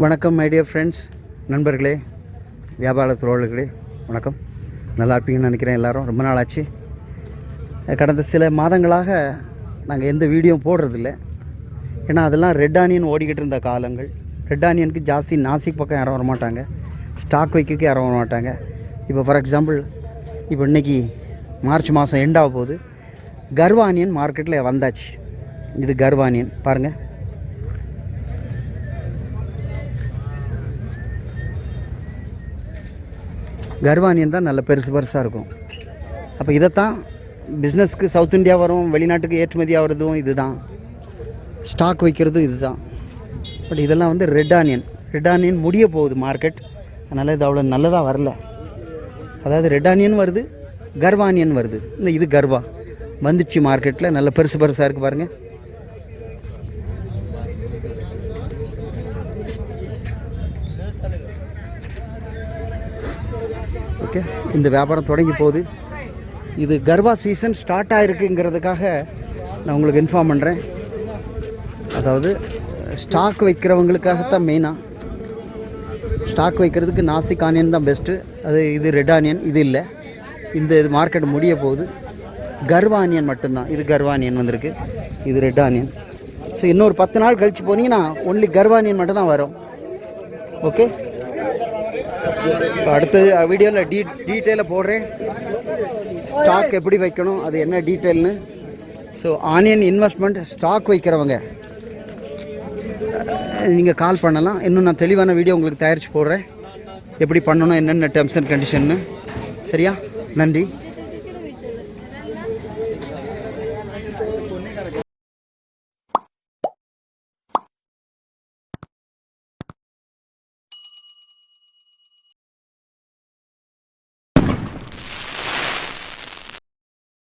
வணக்கம் my dear friends, நண்பர்களே, வியாபார தோழர்களே, வணக்கம். நல்லா இருப்பீங்கன்னு நினைக்கிறேன். எல்லோரும் ரொம்ப நாள் ஆச்சு. கடந்த சில மாதங்களாக நாங்கள் எந்த வீடியோ போடுறதில்ல. ஏன்னா அதெல்லாம் ரெட் ஆனியன் ஓடிக்கிட்டு இருந்த காலங்கள். ரெட் ஆனியனுக்கு ஜாஸ்தி நாசிக் பக்கம் யாரும் வரமாட்டாங்க, ஸ்டாக் வைக்கக்கு யாரும் வரமாட்டாங்க. இப்போ ஃபார் எக்ஸாம்பிள், இப்போ இன்றைக்கி மார்ச் மாதம் எண்ட் ஆக போகுது. கர்வா ஆனியன் மார்க்கெட்டில் வந்தாச்சு. இது கர்வா ஆனியன் பாருங்கள். கர்வா ஆனியன் தான் நல்ல பெருசாக இருக்கும். அப்போ இதைத்தான் பிஸ்னஸ்க்கு சவுத் இந்தியா வரும், வெளிநாட்டுக்கு ஏற்றுமதி ஆகிறதும் இது தான், ஸ்டாக் வைக்கிறதும் இது தான். பட் இதெல்லாம் வந்து ரெட் ஆனியன் முடிய போகுது மார்க்கெட். அதனால் இது அவ்வளோ நல்லதாக வரல. அதாவது ரெட் ஆனியன் வருது, கர்வா ஆனியன் வருது. இது கர்வா வந்துச்சு மார்க்கெட்டில், நல்ல பெருசாக இருக்குது பாருங்கள். ஓகே, இந்த வியாபாரம் தொடங்கி போகுது. இது கர்வா சீசன் ஸ்டார்ட் ஆகிருக்குங்கிறதுக்காக நான் உங்களுக்கு இன்ஃபார்ம் பண்ணுறேன். அதாவது ஸ்டாக் வைக்கிறவங்களுக்காகத்தான் மெயினாக. ஸ்டாக் வைக்கிறதுக்கு நாசிக் ஆனியன் தான் பெஸ்ட்டு. இது ரெட் ஆனியன் இது இல்லை. இது மார்க்கெட் முடிய போகுது. கர்வா ஆனியன் மட்டும்தான். இது கர்வா ஆனியன் வந்திருக்கு, இது ரெட் ஆனியன். ஸோ இன்னொரு 10 நாள் கழித்து போனீங்கன்னா ஒன்லி கர்வா ஆனியன் மட்டும் தான் வரும். ஓகே, அடுத்தது வீடியோவில் டீட்டெயிலாக போடுறேன். ஸ்டாக் எப்படி வைக்கணும், அது என்ன டீட்டெயில்னு. ஸோ ஆனியன் இன்வெஸ்ட்மெண்ட் ஸ்டாக் வைக்கிறவங்க நீங்கள் கால் பண்ணலாம். இன்னும் நான் தெளிவான வீடியோ உங்களுக்கு தயாரித்து போடுறேன், எப்படி பண்ணணும், என்னென்ன டேர்ம்ஸ் அண்ட் கண்டிஷன்னு. சரியா? நன்றி.